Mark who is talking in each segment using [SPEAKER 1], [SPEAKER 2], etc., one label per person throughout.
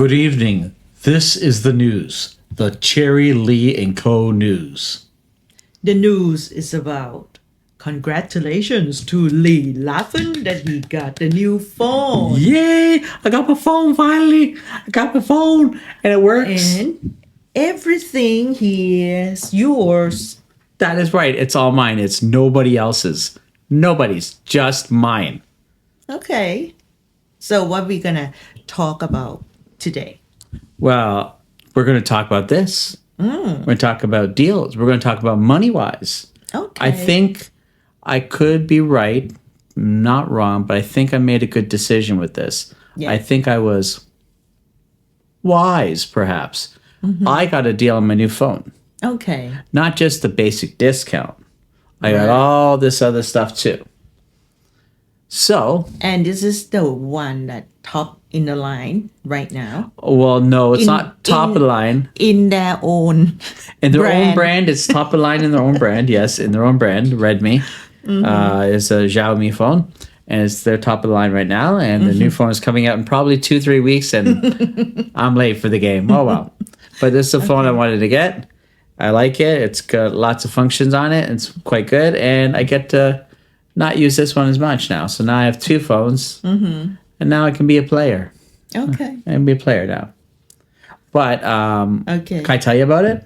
[SPEAKER 1] Good evening. This is the news. The Cherry Lee and Co. news.
[SPEAKER 2] The news is about congratulations to Lee laughing that he got the new phone.
[SPEAKER 1] Yay! I got my phone finally. I got my phone and it works.
[SPEAKER 2] And everything here is yours.
[SPEAKER 1] That is right. It's all mine. It's nobody else's. Nobody's. Just mine.
[SPEAKER 2] Okay. So what we gonna talk about today?
[SPEAKER 1] Well, we're going to talk about this. We're going to talk about deals. We're going to talk about money-wise.
[SPEAKER 2] Okay.
[SPEAKER 1] I think I could be right, not wrong, but I think I made a good decision with this.
[SPEAKER 2] Yeah.
[SPEAKER 1] I think I was wise, perhaps. I got a deal on my new phone.
[SPEAKER 2] Okay.
[SPEAKER 1] Not just the basic discount. I got
[SPEAKER 2] Right.
[SPEAKER 1] all this other stuff too. So,
[SPEAKER 2] And this is the one that top in the line right now.
[SPEAKER 1] well, no, it's not top of the line.
[SPEAKER 2] In their own
[SPEAKER 1] In their own
[SPEAKER 2] brand.
[SPEAKER 1] brand, it's top of the line in their own brand. Yes, in their own brand. Redmi is a Xiaomi phone, and it's their top of the line right now. And the new phone is coming out in probably 2-3 weeks, and I'm late for the game. Oh well, but this is the phone I wanted to get. I like it. It's got lots of functions on it. It's quite good, and I get to not use this one as much now. So now I have two phones, and now I can be a player.
[SPEAKER 2] Okay.
[SPEAKER 1] I can be a player now. But
[SPEAKER 2] Okay.
[SPEAKER 1] can I tell you about it?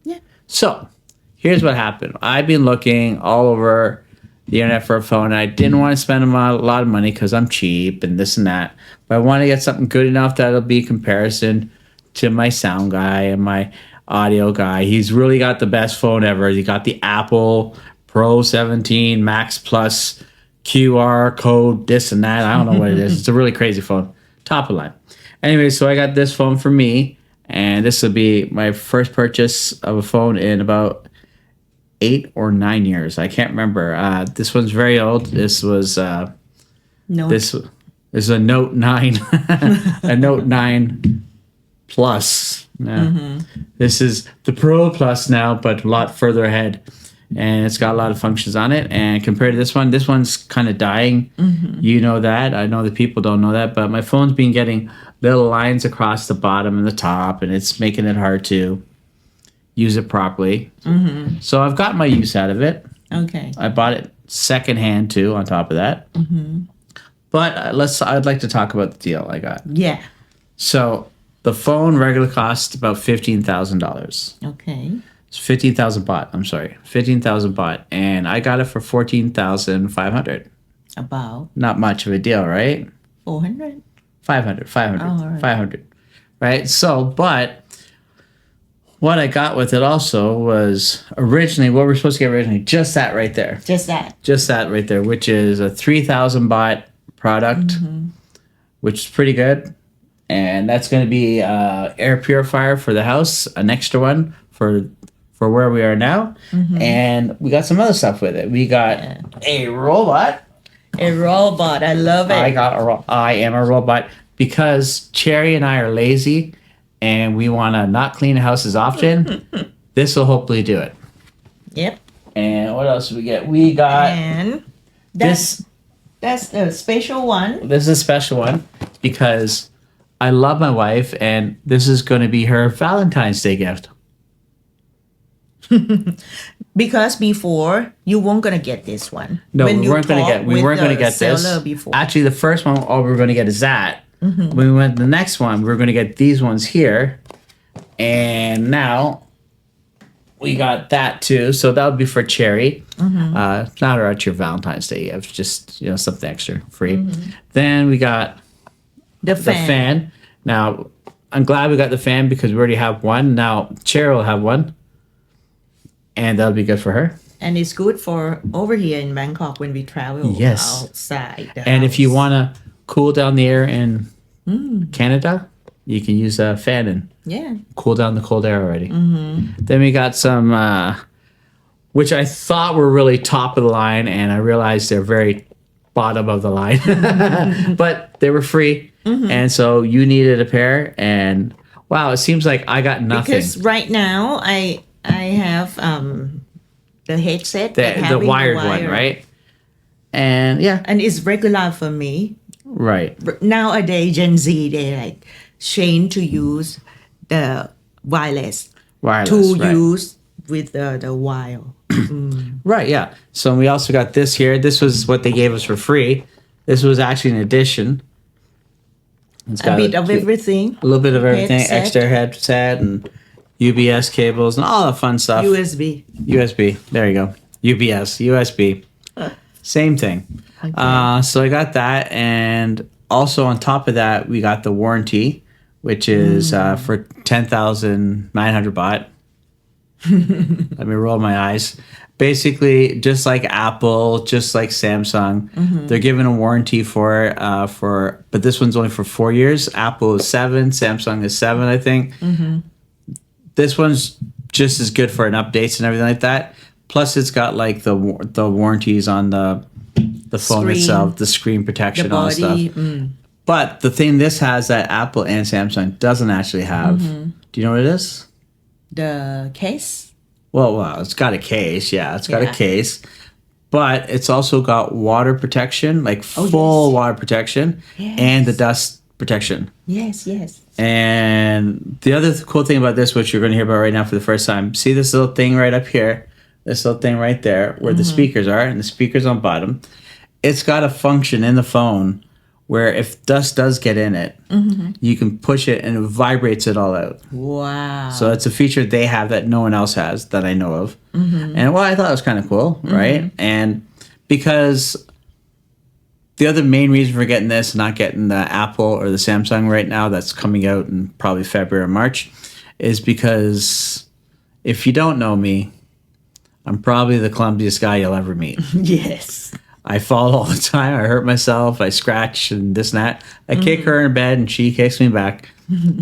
[SPEAKER 2] Yeah.
[SPEAKER 1] So, here's what happened. I've been looking all over the internet for a phone, and I didn't want to spend a lot of money because I'm cheap and this and that. But I want to get something good enough that it'll be comparison to my sound guy and my audio guy. He's really got the best phone ever. He got the Apple Pro 17 Max Plus QR code, this and that. I don't know what it is. It's a really crazy phone. Top of line. Anyway, so I got this phone for me, and this will be my first purchase of a phone in about 8 or 9 years. I can't remember. This one's very old. This was
[SPEAKER 2] No.
[SPEAKER 1] this is a Note 9, a Note 9 Plus. This is the Pro Plus now, but a lot further ahead. And it's got a lot of functions on it. And compared to this one's kind of dying. You know that. I know that people don't know that. But my phone's been getting little lines across the bottom and the top, and it's making it hard to use it properly. So I've got my use out of it.
[SPEAKER 2] Okay.
[SPEAKER 1] I bought it secondhand too, on top of that. But I'd like to talk about the deal I got.
[SPEAKER 2] Yeah.
[SPEAKER 1] So the phone regularly cost about $15,000.
[SPEAKER 2] Okay.
[SPEAKER 1] It's 15,000 baht. I'm sorry, 15,000 baht, and I got it for 14,500.
[SPEAKER 2] About
[SPEAKER 1] Not much of a deal, right?
[SPEAKER 2] 400.
[SPEAKER 1] 500,
[SPEAKER 2] Oh, all right.
[SPEAKER 1] 500, right? So, but what I got with it also was originally what we're supposed to get originally, just that right there,
[SPEAKER 2] Just that.
[SPEAKER 1] which is a 3,000 baht product, which is pretty good, and that's going to be air purifier for the house, an extra one for where we are now, and we got some other stuff with it. We got a robot.
[SPEAKER 2] A robot. I love it.
[SPEAKER 1] I am a robot because Cherry and I are lazy, and we want to not clean the house as often. This will hopefully do it.
[SPEAKER 2] Yep.
[SPEAKER 1] And what else did we get? We got
[SPEAKER 2] And
[SPEAKER 1] this.
[SPEAKER 2] that's the special one.
[SPEAKER 1] This is a special one because I love my wife, and this is going to be her Valentine's Day gift.
[SPEAKER 2] Because before you weren't gonna get this one.
[SPEAKER 1] No,
[SPEAKER 2] When
[SPEAKER 1] we
[SPEAKER 2] you
[SPEAKER 1] weren't going to
[SPEAKER 2] talked
[SPEAKER 1] get. We
[SPEAKER 2] with
[SPEAKER 1] weren't going to
[SPEAKER 2] the
[SPEAKER 1] get this.
[SPEAKER 2] seller before.
[SPEAKER 1] Actually, the first one, all we were going to get is that. When we went to the next one, we were going to get these ones here, and now we got that too. So that would be for Cherry. Not at your Valentine's Day. You have just something extra free. Then we got
[SPEAKER 2] the
[SPEAKER 1] the fan. Now I'm glad we got the fan because we already have one. Now Cherry will have one. And that'll be good for her.
[SPEAKER 2] And it's good for over here in Bangkok when we travel
[SPEAKER 1] Yes.
[SPEAKER 2] outside the
[SPEAKER 1] And if you
[SPEAKER 2] house.
[SPEAKER 1] want to cool down the air in Canada, you can use a fan and
[SPEAKER 2] Yeah.
[SPEAKER 1] cool down the cold air already. Then we got some, which I thought were really top of the line, and I realized they're very bottom of the line. But they were free, and so you needed a pair. And wow, it seems like I got nothing.
[SPEAKER 2] Because right now I have the headset that
[SPEAKER 1] the
[SPEAKER 2] having
[SPEAKER 1] wired
[SPEAKER 2] wire.
[SPEAKER 1] one, right? And yeah,
[SPEAKER 2] And it's regular for me.
[SPEAKER 1] right.
[SPEAKER 2] Nowadays Gen Z they like change to use the wireless to
[SPEAKER 1] right.
[SPEAKER 2] use with the wire.
[SPEAKER 1] Right, yeah. So we also got this here. This was what they gave us for free. This was actually an addition. It's
[SPEAKER 2] A bit of everything.
[SPEAKER 1] A little bit of everything.
[SPEAKER 2] Headset.
[SPEAKER 1] Extra headset and UBS cables and all the fun stuff.
[SPEAKER 2] USB.
[SPEAKER 1] USB. There you go. UBS. USB. Same thing.
[SPEAKER 2] Okay.
[SPEAKER 1] So I got that. And also on top of that, we got the warranty, which is for 10,900 baht. Let me roll my eyes. Basically, just like Apple, just like Samsung, they're giving a warranty for but this one's only for 4 years. Apple is 7, Samsung is 7, I think. This one's just as good for an updates and everything like that. Plus, it's got like the warranties on the phone
[SPEAKER 2] Screen.
[SPEAKER 1] itself, the screen protection,
[SPEAKER 2] The
[SPEAKER 1] all that stuff.
[SPEAKER 2] body.
[SPEAKER 1] But the thing this has that Apple and Samsung doesn't actually have. Do you know what it is?
[SPEAKER 2] The case.
[SPEAKER 1] Well, it's got a case. Yeah, it's got a
[SPEAKER 2] Yeah.
[SPEAKER 1] case. But it's also got water protection, like full water protection, and the dust protection.
[SPEAKER 2] Yes, yes.
[SPEAKER 1] And the other cool thing about this, which you're going to hear about right now for the first time, see this little thing right up here? This little thing right there where the speakers are, and the speakers on bottom. It's got a function in the phone where if dust does get in it, you can push it and it vibrates it all out.
[SPEAKER 2] Wow.
[SPEAKER 1] So it's a feature they have that no one else has that I know of. And well, I thought it was kind of cool, right? And because the other main reason for getting this and not getting the Apple or the Samsung right now that's coming out in probably February or March is because if you don't know me, I'm probably the clumsiest guy you'll ever meet.
[SPEAKER 2] Yes.
[SPEAKER 1] I fall all the time. I hurt myself. I scratch and this and that. I kick her in bed and she kicks me back.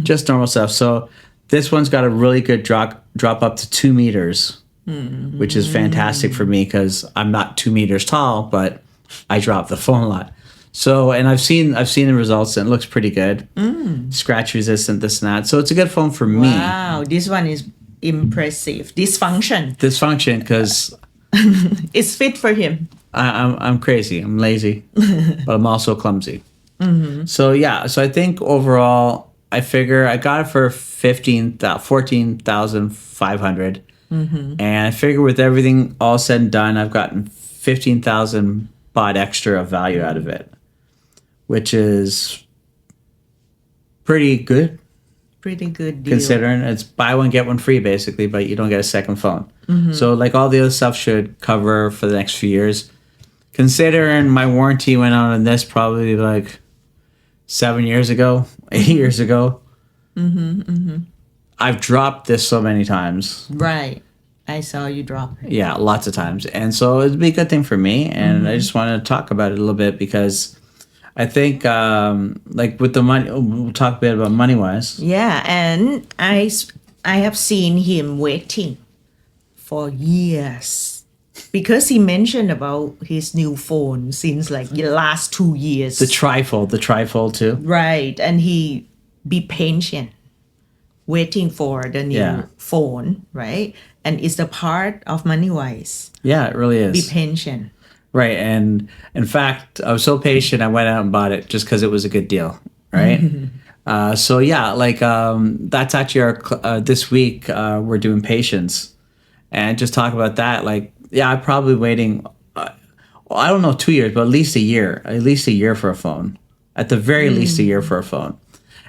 [SPEAKER 1] Just normal stuff. So this one's got a really good drop up to 2 meters, which is fantastic for me because I'm not 2 meters tall, but I drop the phone a lot. So, and I've seen the results and it looks pretty good. Scratch resistant, this and that. So it's a good phone for me.
[SPEAKER 2] Wow. This one is impressive. Dysfunction.
[SPEAKER 1] Because
[SPEAKER 2] It's fit for him.
[SPEAKER 1] I'm crazy. I'm lazy, but I'm also clumsy. So yeah. So I think overall, I figure I got it for 14,500, and I figure with everything all said and done, I've gotten 15,000 baht extra of value out of it, which is pretty good.
[SPEAKER 2] Pretty good deal.
[SPEAKER 1] Considering it's buy one get one free basically, but you don't get a second phone. So like all the other stuff should cover for the next few years. Considering my warranty went out on this probably like 7 years ago, 8 years ago. I've dropped this so many times.
[SPEAKER 2] Right. I saw you drop it.
[SPEAKER 1] Yeah, lots of times. And so it'd be a good thing for me. And I just wanted to talk about it a little bit because I think like with the money, we'll talk a bit about money wise.
[SPEAKER 2] Yeah, and I have seen him waiting for years because he mentioned about his new phone since like the last 2 years.
[SPEAKER 1] The trifold too.
[SPEAKER 2] Right, and he be patient, waiting for the new phone, right? And it's the part of money wise.
[SPEAKER 1] Yeah, it really is.
[SPEAKER 2] Be patient.
[SPEAKER 1] Right. And in fact, I was so patient, I went out and bought it just because it was a good deal. Right. So yeah, like that's actually our this week we're doing patience and just talk about that. Like, yeah, I'm probably waiting. I don't know 2 years, but at least a year for a phone, at the very least a year for a phone.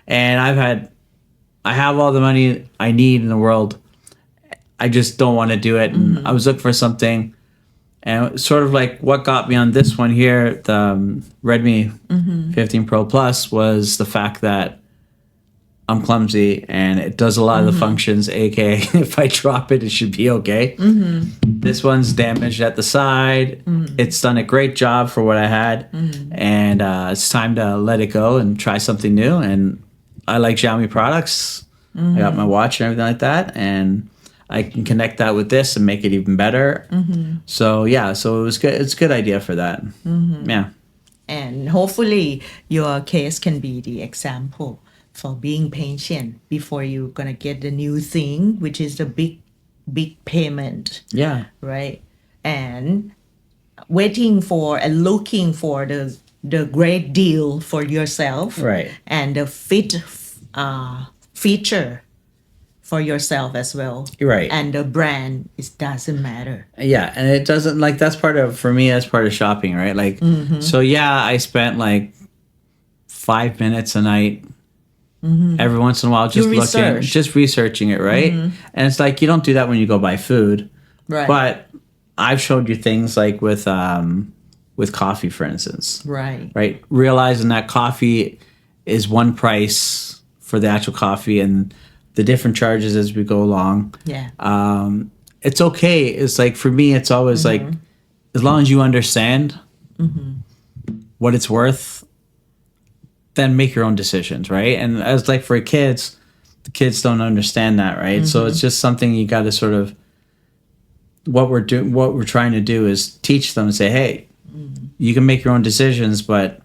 [SPEAKER 1] And I have all the money I need in the world. I just don't want to do it. And I was looking for something. And sort of like what got me on this one here, the Redmi 15 Pro Plus, was the fact that I'm clumsy and it does a lot of the functions, aka if I drop it, it should be okay. This one's damaged at the side. It's done a great job for what I had. And it's time to let it go and try something new. And I like Xiaomi products. I got my watch and everything like that. And I can connect that with this and make it even better. So yeah, so it was good. It's a good idea for that. Yeah.
[SPEAKER 2] And hopefully your case can be the example for being patient before you're gonna get the new thing, which is the big payment.
[SPEAKER 1] Yeah.
[SPEAKER 2] Right. And waiting for and looking for the great deal for yourself.
[SPEAKER 1] Right.
[SPEAKER 2] And the fit feature for yourself as well.
[SPEAKER 1] Right.
[SPEAKER 2] And the brand, it doesn't matter.
[SPEAKER 1] Yeah, and it doesn't like that's part of for me that's part of shopping, right? Like so yeah, I spent like 5 minutes a night every once in a while just
[SPEAKER 2] You
[SPEAKER 1] looking
[SPEAKER 2] research.
[SPEAKER 1] just researching it, right? And it's like you don't do that when you go buy food.
[SPEAKER 2] Right.
[SPEAKER 1] But I've showed you things like with coffee, for instance.
[SPEAKER 2] Right.
[SPEAKER 1] Realizing that coffee is one price for the actual coffee and the different charges as we go along.
[SPEAKER 2] Yeah.
[SPEAKER 1] It's okay. It's like for me, it's always like as long as you understand what it's worth, then make your own decisions, right? And as like for kids, the kids don't understand that, right? So it's just something you got to sort of what we're trying to do is teach them and say, hey, you can make your own decisions, but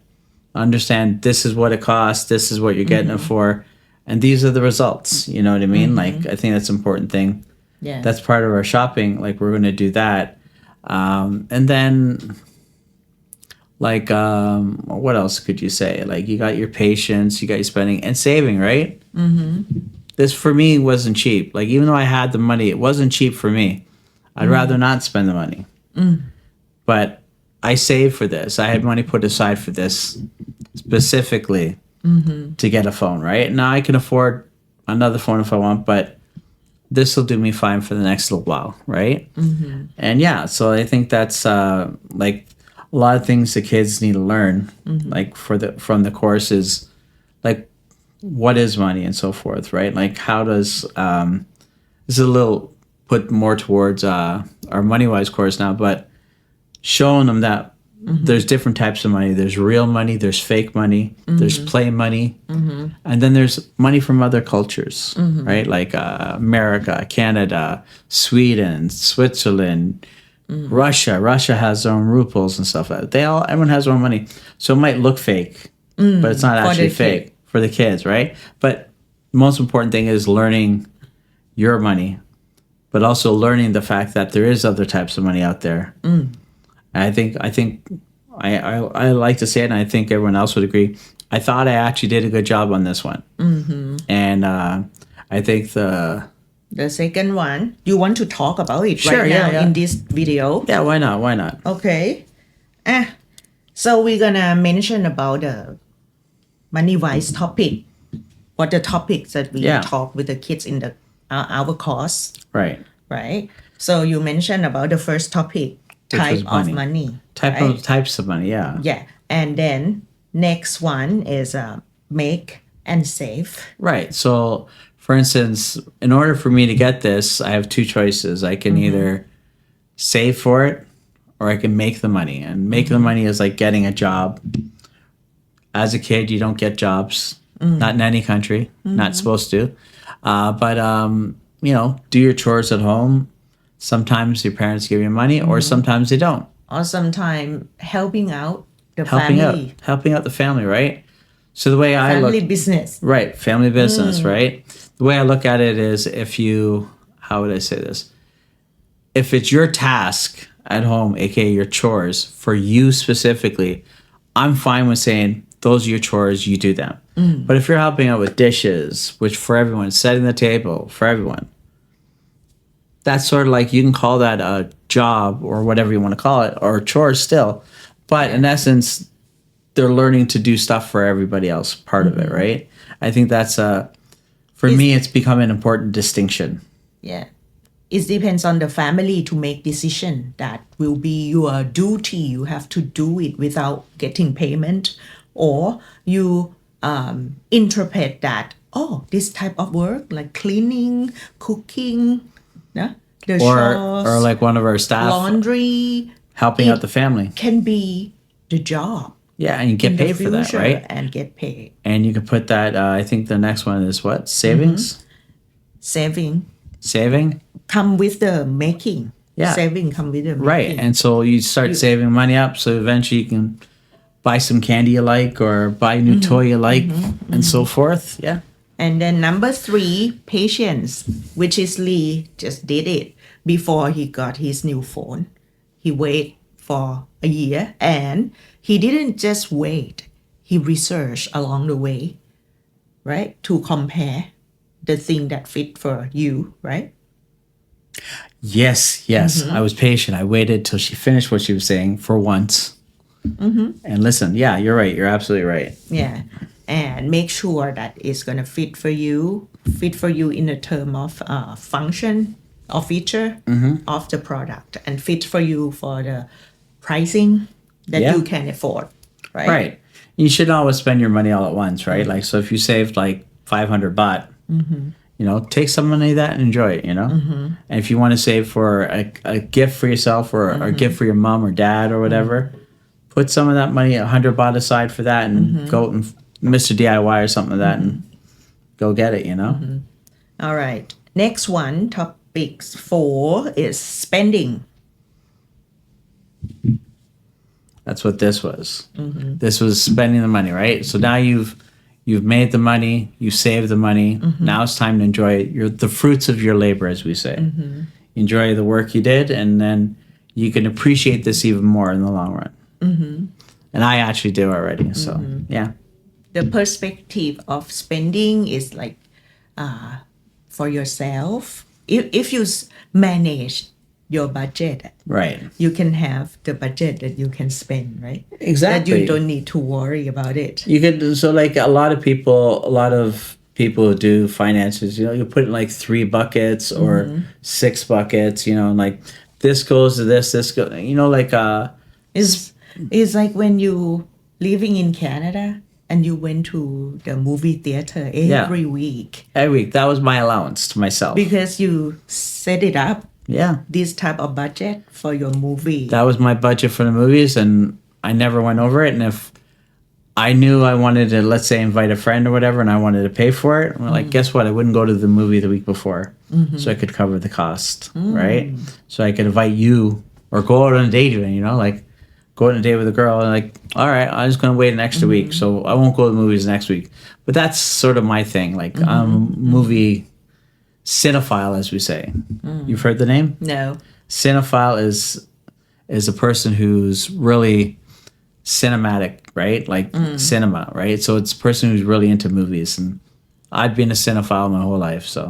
[SPEAKER 1] understand this is what it costs, this is what you're getting it for, and these are the results. You know what I mean? Like I think that's an important thing.
[SPEAKER 2] Yeah.
[SPEAKER 1] That's part of our shopping. Like we're going to do that, and then like what else could you say? Like you got your patience, you got your spending and saving, right? This for me wasn't cheap. Like even though I had the money, it wasn't cheap for me. I'd rather not spend the money. But I saved for this. I had money put aside for this specifically to get a phone, right? Now I can afford another phone if I want, but this will do me fine for the next little while, right? And yeah, so I think that's like a lot of things the kids need to learn, like from the course is like what is money and so forth, right? Like how does this is a little put more towards our money-wise course now, but showing them that there's different types of money. There's real money, there's fake money, there's play money, and then there's money from other cultures, right? Like America, Canada, Sweden, Switzerland, Russia. Russia has their own rubles and stuff like that. Everyone has their own money. So it might look fake, but it's not actually fake for the kids, right? But most important thing is learning your money, but also learning the fact that there is other types of money out there. I think I like to say it, and I think everyone else would agree. I thought I actually did a good job on this one, and I think the
[SPEAKER 2] second one, you want to talk about it
[SPEAKER 1] Sure,
[SPEAKER 2] right
[SPEAKER 1] yeah,
[SPEAKER 2] now
[SPEAKER 1] yeah.
[SPEAKER 2] in this video?
[SPEAKER 1] yeah, why not?
[SPEAKER 2] Okay. So we're gonna mention about the money-wise topic. What the topics that we talk with the kids in the our course,
[SPEAKER 1] Right.
[SPEAKER 2] So you mentioned about the first topic, type of money.
[SPEAKER 1] Types of money, yeah.
[SPEAKER 2] Yeah. And then next one is make and save.
[SPEAKER 1] Right. So, for instance, in order for me to get this, I have two choices. I can either save for it or I can make the money. And make the money is like getting a job. As a kid, you don't get jobs, not in any country, not supposed to. But, you know, do your chores at home. Sometimes your parents give you money or sometimes they don't.
[SPEAKER 2] Or sometimes helping out the family.
[SPEAKER 1] Helping out the family, right? So the way I
[SPEAKER 2] Family
[SPEAKER 1] look,
[SPEAKER 2] business.
[SPEAKER 1] right, family business, right? The way I look at it is if you, how would I say this? If it's your task at home, aka your chores, for you specifically, I'm fine with saying those are your chores, you do them. But if you're helping out with dishes, which for everyone, setting the table for everyone, that's sort of like you can call that a job or whatever you want to call it, or chores still. But in essence, they're learning to do stuff for everybody else, part of it, right? I think that's for me, it's become an important distinction.
[SPEAKER 2] Yeah. It depends on the family to make decision that will be your duty. You have to do it without getting payment, or you interpret that, oh, this type of work like cleaning, cooking, the chores,
[SPEAKER 1] or like one of our staff
[SPEAKER 2] laundry,
[SPEAKER 1] helping out the family
[SPEAKER 2] can be the job.
[SPEAKER 1] Yeah, and you get paid for that, right?
[SPEAKER 2] And get paid.
[SPEAKER 1] And you can put that, I think the next one is what? Savings? Saving?
[SPEAKER 2] Come with the making.
[SPEAKER 1] Yeah.
[SPEAKER 2] Saving come with the making.
[SPEAKER 1] Right. And so you start saving money up so eventually you can buy some candy you like or buy a new toy you like and so forth. Yeah.
[SPEAKER 2] And then number 3, patience, which is Lee just did it before he got his new phone. He waited for a year and he didn't just wait. He researched along the way right? To compare the thing that fit for you, right?
[SPEAKER 1] Yes. I was patient. I waited till she finished what she was saying for once. And listen, yeah, you're right. You're absolutely right.
[SPEAKER 2] Yeah. And make sure that it's going to fit for you in the term of function or feature of the product, and fit for you for the pricing that
[SPEAKER 1] Yeah.
[SPEAKER 2] you can afford, right?
[SPEAKER 1] Right. You shouldn't always spend your money all at once, right? Like, so if you saved like 500 baht, take some money of that and enjoy it, And if you want to save for a gift for yourself or a gift for your mom or dad or whatever, put some of that money, 100 baht aside for that, and go and Mr. DIY or something like that and go get it,
[SPEAKER 2] All right. Next one, topic 4 is spending.
[SPEAKER 1] That's what this was. This was spending the money, right? So now you've made the money, you saved the money. Now it's time to enjoy the fruits of your labor, as we say. Enjoy the work you did, and then you can appreciate this even more in the long run. And I actually do already. So yeah.
[SPEAKER 2] The perspective of spending is like for yourself. If you manage your budget,
[SPEAKER 1] Right.
[SPEAKER 2] you can have the budget that you can spend, right?
[SPEAKER 1] Exactly.
[SPEAKER 2] That you don't need to worry about it.
[SPEAKER 1] You could, so like a lot of people who do finances, you put in like 3 buckets or 6 buckets, and like this goes to this goes, like
[SPEAKER 2] It's like when you living in Canada and you went to the movie theater every week
[SPEAKER 1] every week. That was my allowance to myself.
[SPEAKER 2] because you set it up,
[SPEAKER 1] Yeah.
[SPEAKER 2] this type of budget for your movie.
[SPEAKER 1] That was my budget for the movies, and I never went over it. And if I knew I wanted to, let's say, invite a friend or whatever, and I wanted to pay for it, I'm like, guess what? I wouldn't go to the movie the week before, so I could cover the cost, right? So I could invite you or go out on a date even, like go out on a date with a girl, and like, all right, I'm just going to wait an extra week, so I won't go to the movies next week. But that's sort of my thing. Like, I'm a movie cinephile, as we say. You've heard the name?
[SPEAKER 2] No.
[SPEAKER 1] Cinephile is a person who's really cinematic, right? Like cinema, right? So it's a person who's really into movies, and I've been a cinephile my whole life, so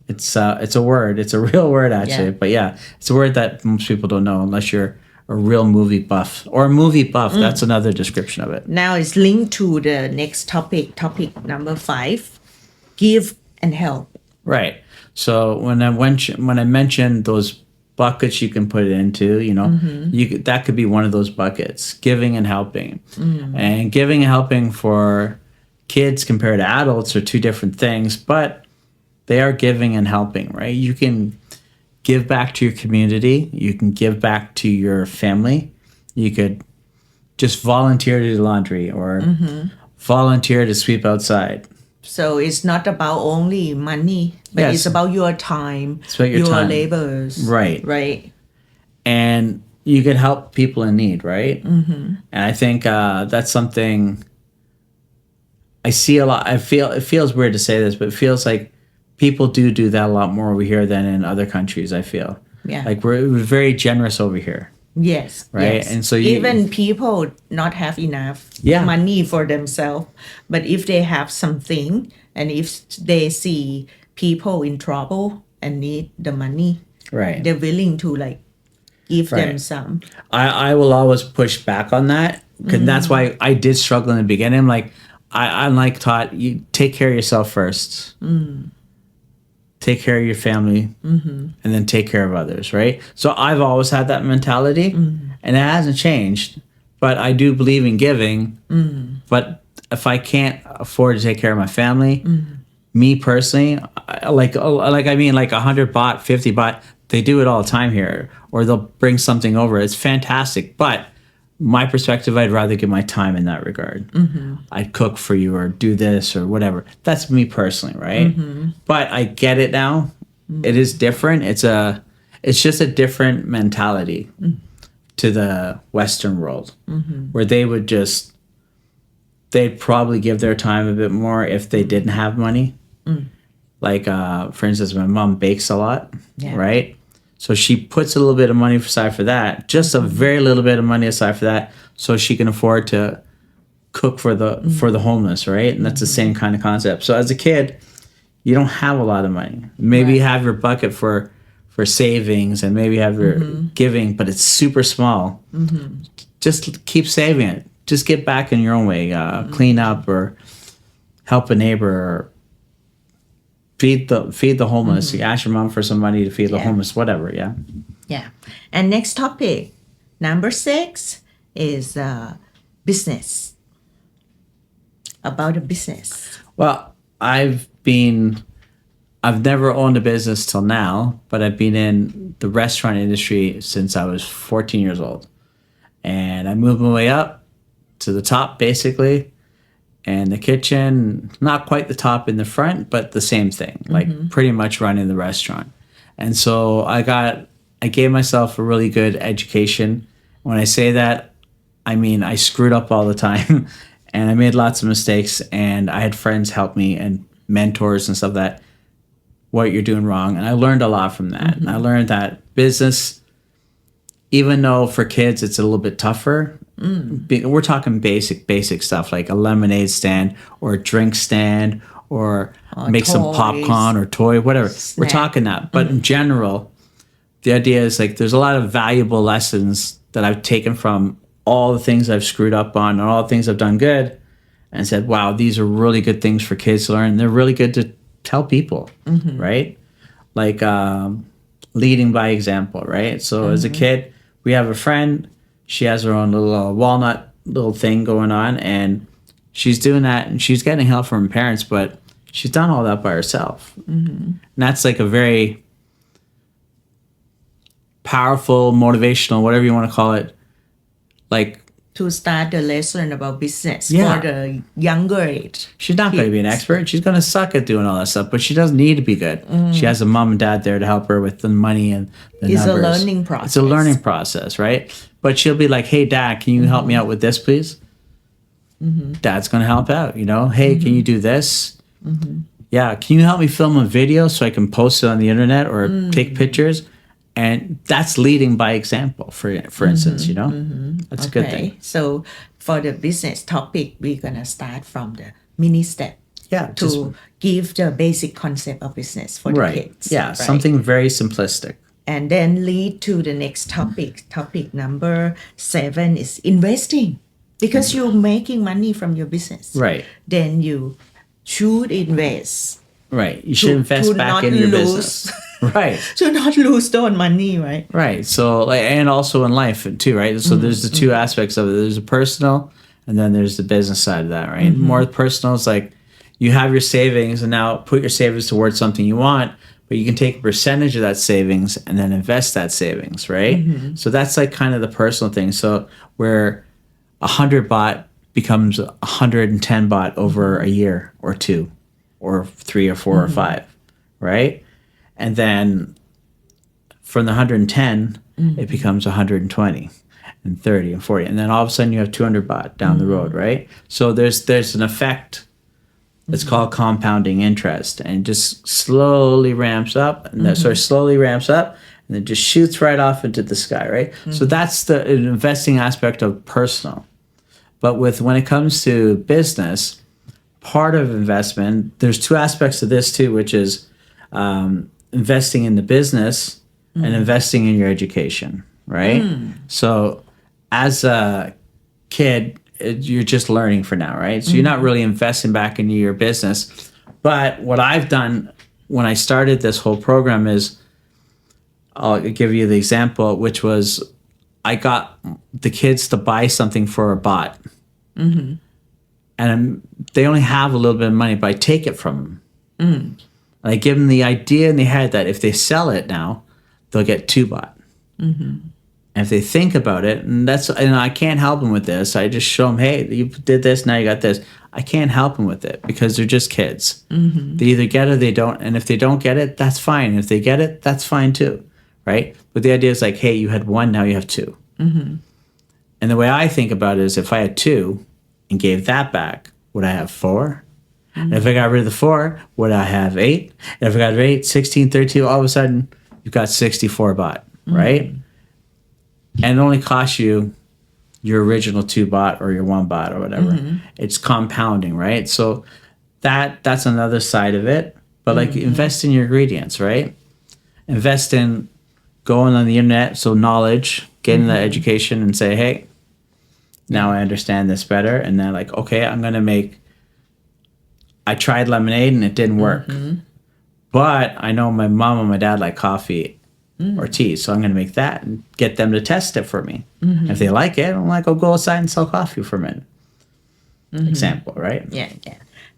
[SPEAKER 1] it's a word. It's a real word, actually.
[SPEAKER 2] Yeah.
[SPEAKER 1] But yeah, it's a word that most people don't know unless you're a real movie buff or a movie buff. That's another description of it.
[SPEAKER 2] Now it's linked to the next topic number 5, give and help.
[SPEAKER 1] Right. So when I mentioned those buckets you can put it into, that could be one of those buckets, giving and helping. And giving and helping for kids compared to adults are 2 different things, but they are giving and helping, right? You can give back to your community. You can give back to your family. You could just volunteer to do laundry or volunteer to sweep outside.
[SPEAKER 2] So it's not about only money, but
[SPEAKER 1] Yes.
[SPEAKER 2] it's about your time,
[SPEAKER 1] It's about your time.
[SPEAKER 2] labors.
[SPEAKER 1] Right.
[SPEAKER 2] Right.
[SPEAKER 1] And you can help people in need, right? And I think that's something I see a lot. It feels weird to say this, but it feels like people do that a lot more over here than in other countries, I feel.
[SPEAKER 2] Yeah.
[SPEAKER 1] Like we're very generous over here.
[SPEAKER 2] Yes.
[SPEAKER 1] Right?
[SPEAKER 2] Yes.
[SPEAKER 1] And so
[SPEAKER 2] even people not have enough
[SPEAKER 1] Yeah.
[SPEAKER 2] money for themselves, but if they have something, and if they see people in trouble and need the money,
[SPEAKER 1] Right.
[SPEAKER 2] they're willing to like give them
[SPEAKER 1] Right.
[SPEAKER 2] some.
[SPEAKER 1] I will always push back on that, because that's why I did struggle in the beginning. I'm like, I'm like taught, you take care of yourself first. Take care of your family, and then take care of others, right? So I've always had that mentality, and it hasn't changed. But I do believe in giving. But if I can't afford to take care of my family, me personally, like 100 baht, 50 baht, they do it all the time here, or they'll bring something over. It's fantastic, but my perspective, I'd rather give my time in that regard. I'd cook for you or do this or whatever. That's me personally, right? But I get it now. It is different. It's just a different mentality to the Western world, where they'd probably give their time a bit more if they didn't have money. Like, for instance, my mom bakes a lot,
[SPEAKER 2] Yeah.
[SPEAKER 1] right? So she puts a little bit of money aside for that, just a very little bit of money aside for that, so she can afford to cook for the homeless, right? And that's the same kind of concept. So as a kid, you don't have a lot of money. Maybe you have your bucket for savings, and maybe you have your giving, but it's super small. Just keep saving it. Just get back in your own way. Clean up or help a neighbor, or feed the homeless. You ask your mom for some money to feed the homeless, whatever. Yeah.
[SPEAKER 2] Yeah. And next topic, number 6 is business. About a business.
[SPEAKER 1] Well, I've never owned a business till now, but I've been in the restaurant industry since I was 14 years old. And I moved my way up to the top, basically. And the kitchen, not quite the top in the front, but the same thing, like pretty much running the restaurant. And so I gave myself a really good education. When I say that, I mean, I screwed up all the time and I made lots of mistakes, and I had friends help me and mentors and stuff that what you're doing wrong. And I learned a lot from that. And I learned that business, even though for kids it's a little bit tougher, we're talking basic stuff like a lemonade stand or a drink stand or make some popcorn or toy, whatever. Snack. We're talking that. But in general, the idea is like there's a lot of valuable lessons that I've taken from all the things I've screwed up on and all the things I've done good, and said, wow, these are really good things for kids to learn. They're really good to tell people, right? Like leading by example, right? So as a kid, we have a friend. She has her own little walnut little thing going on, and she's doing that, and she's getting help from her parents, but she's done all that by herself. And that's like a very powerful, motivational, whatever you want to call it, like
[SPEAKER 2] to start the lesson about business for the younger age.
[SPEAKER 1] She's not going to be an expert. She's going to suck at doing all that stuff, but she doesn't need to be good. She has a mom and dad there to help her with the money and the numbers.
[SPEAKER 2] It's a learning process.
[SPEAKER 1] It's a learning process, right? But she'll be like, hey, Dad, can you help me out with this, please? Dad's going to help out, you know? Hey, can you do this? Yeah, can you help me film a video so I can post it on the internet or take pictures? And that's leading by example, for instance, you know? That's a good thing.
[SPEAKER 2] So for the business topic, we're going to start from the mini step. To give the basic concept of business for the kids.
[SPEAKER 1] Yeah, right? Something very simplistic.
[SPEAKER 2] And then lead to the next topic. Topic number 7 is investing. Because you're making money from your business.
[SPEAKER 1] Right.
[SPEAKER 2] Then you should invest.
[SPEAKER 1] Right. You should invest back in your business. Right.
[SPEAKER 2] To not lose the money, right?
[SPEAKER 1] Right. So, and also in life too, right? So there's the two aspects of it. There's the personal, and then there's the business side of that, right? More personal is like you have your savings, and now put your savings towards something you want, but you can take a percentage of that savings and then invest that savings, right? So that's like kind of the personal thing. So where 100 baht becomes 110 baht over a year or 2 or 3 or 4 or 5, right? And then from the 110, it becomes 120 and 30 and 40. And then all of a sudden you have 200 baht down the road, right? So there's an effect that's called compounding interest, and it just slowly ramps up, and that sort of slowly ramps up, and then just shoots right off into the sky, right? So that's the investing aspect of personal. But when it comes to business, part of investment, there's 2 aspects to this too, which is investing in the business and investing in your education, right? So as a kid, you're just learning for now, right? So you're not really investing back into your business. But what I've done when I started this whole program is, I'll give you the example, which was I got the kids to buy something for a baht. And they only have a little bit of money, but I take it from them. And I give them the idea in their head that if they sell it now, they'll get 2 baht. And if they think about it, and I can't help them with this. I just show them, hey, you did this, now you got this. I can't help them with it because they're just kids. They either get it or they don't. And if they don't get it, that's fine. And if they get it, that's fine too, right? But the idea is like, hey, you had 1, now you have 2. And the way I think about it is if I had 2 and gave that back, would I have 4? And if I got rid of the 4, would I have 8? And if I got 8, 16, 32, all of a sudden, you've got 64 baht, right? And it only costs you your original 2 baht or your 1 baht or whatever. It's compounding, right? So that's another side of it. But like invest in your ingredients, right? Invest in going on the internet, so knowledge, getting that education and say, hey, now I understand this better. And then like, okay, I tried lemonade and it didn't work. But I know my mom and my dad like coffee or tea, so I'm going to make that and get them to test it for me. If they like it, I'm like, I'll go outside and sell coffee for a minute. Example, right?
[SPEAKER 2] Yeah.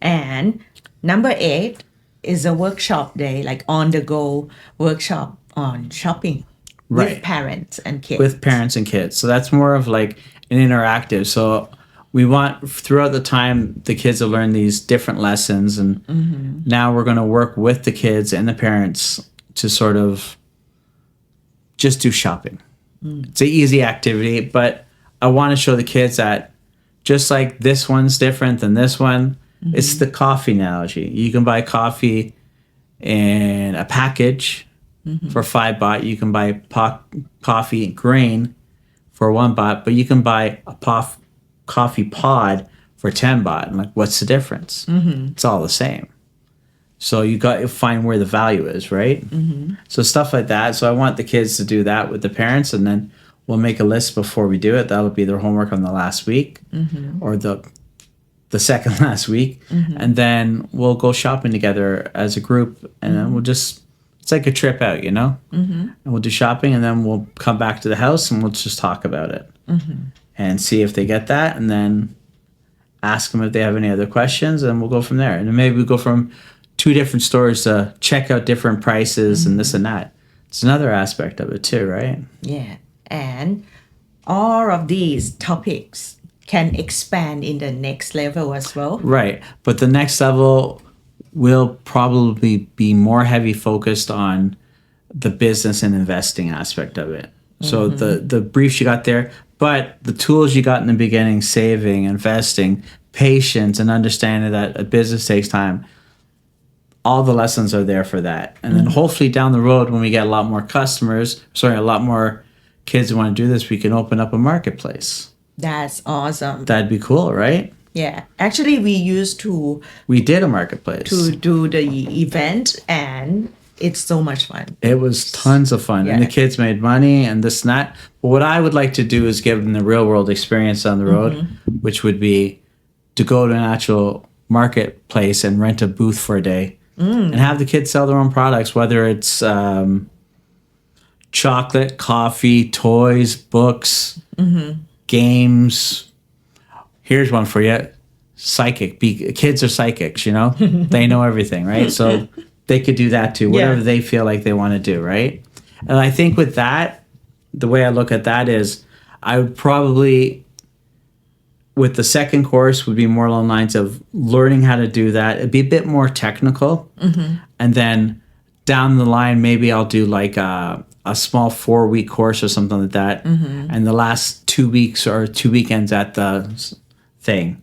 [SPEAKER 2] And number 8 is a workshop day, like on the go workshop on shopping with parents and kids.
[SPEAKER 1] With parents and kids. So that's more of like an interactive. So we want throughout the time the kids have learned these different lessons, and now we're going to work with the kids and the parents to sort of just do shopping. It's an easy activity, but I want to show the kids that just like this one's different than this one, it's the coffee analogy. You can buy coffee in a package for 5 baht. You can buy coffee grain for 1 baht, but you can buy a coffee pod for 10 baht. And like, what's the difference? It's all the same. So you got to find where the value is, right? So stuff like that. So I want the kids to do that with the parents, and then we'll make a list before we do it. That'll be their homework on the last week or the second last week. And then we'll go shopping together as a group, and then it's like a trip out, you know? And we'll do shopping, and then we'll come back to the house and we'll just talk about it and see if they get that, and then ask them if they have any other questions, and we'll go from there. And then maybe we go from 2 different stores to check out different prices and this and that. It's another aspect of it too, right?
[SPEAKER 2] Yeah. And all of these topics can expand in the next level as well.
[SPEAKER 1] Right. But the next level will probably be more heavy focused on the business and investing aspect of it. So the briefs you got there, but the tools you got in the beginning, saving, investing, patience, and understanding that a business takes time, all the lessons are there for that. And then hopefully down the road, when we get a lot more a lot more kids who want to do this, we can open up a marketplace.
[SPEAKER 2] That's awesome.
[SPEAKER 1] That'd be cool, right?
[SPEAKER 2] Yeah. Actually, we
[SPEAKER 1] did a marketplace
[SPEAKER 2] to do the event, and it's so much fun.
[SPEAKER 1] It was tons of fun. And the kids made money and this and that. But what I would like to do is give them the real world experience on the road, which would be to go to an actual marketplace and rent a booth for a day and have the kids sell their own products, whether it's chocolate, coffee, toys, books, games. Here's one for you. Psychic. Kids are psychics, you know? They know everything, right? So they could do that too, whatever they feel like they want to do, right? And I think with that, the way I look at that is I would probably, with the second course, would be more along the lines of learning how to do that. It'd be a bit more technical. And then down the line, maybe I'll do like a small 4-week course or something like that. And the last 2 weeks or 2 weekends at the thing.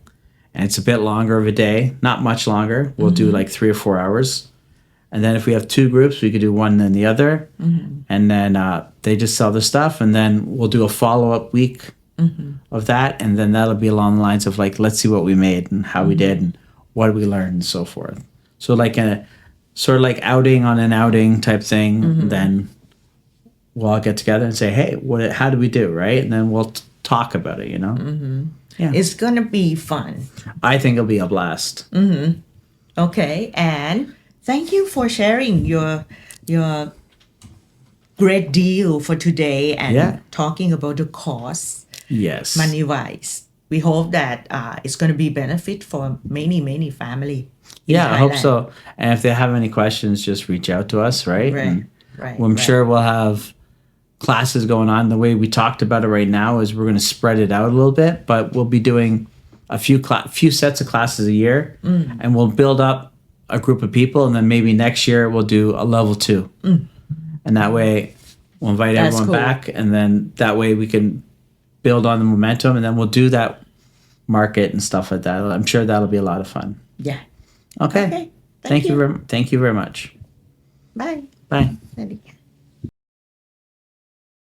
[SPEAKER 1] And it's a bit longer of a day, not much longer. We'll do like 3 or 4 hours. And then if we have 2 groups, we could do one and the other. And then they just sell the stuff. And then we'll do a follow-up week of that. And then that'll be along the lines of like, let's see what we made and how we did and what did we learn and so forth. So like a sort of like outing on an outing type thing. And then we'll all get together and say, hey, how did we do, right? And then we'll talk about it, you know? Yeah.
[SPEAKER 2] It's going to be fun.
[SPEAKER 1] I think it'll be a blast.
[SPEAKER 2] Okay. And thank you for sharing your great deal for today and talking about the course.
[SPEAKER 1] Yes.
[SPEAKER 2] Money-wise. We hope that it's going to be benefit for many family.
[SPEAKER 1] Yeah, I hope so. And if they have any questions, just reach out to us, right?
[SPEAKER 2] Right.
[SPEAKER 1] I'm sure we'll have classes going on. The way we talked about it right now is we're going to spread it out a little bit, but we'll be doing a few sets of classes a year, and we'll build up a group of people, and then maybe next year we'll do a level 2. And that way we'll invite everyone back, and then that way we can build on the momentum, and then we'll do that market and stuff like that. I'm sure that'll be a lot of fun.
[SPEAKER 2] Yeah.
[SPEAKER 1] Okay. Thank you very much.
[SPEAKER 2] Bye.
[SPEAKER 1] Bye.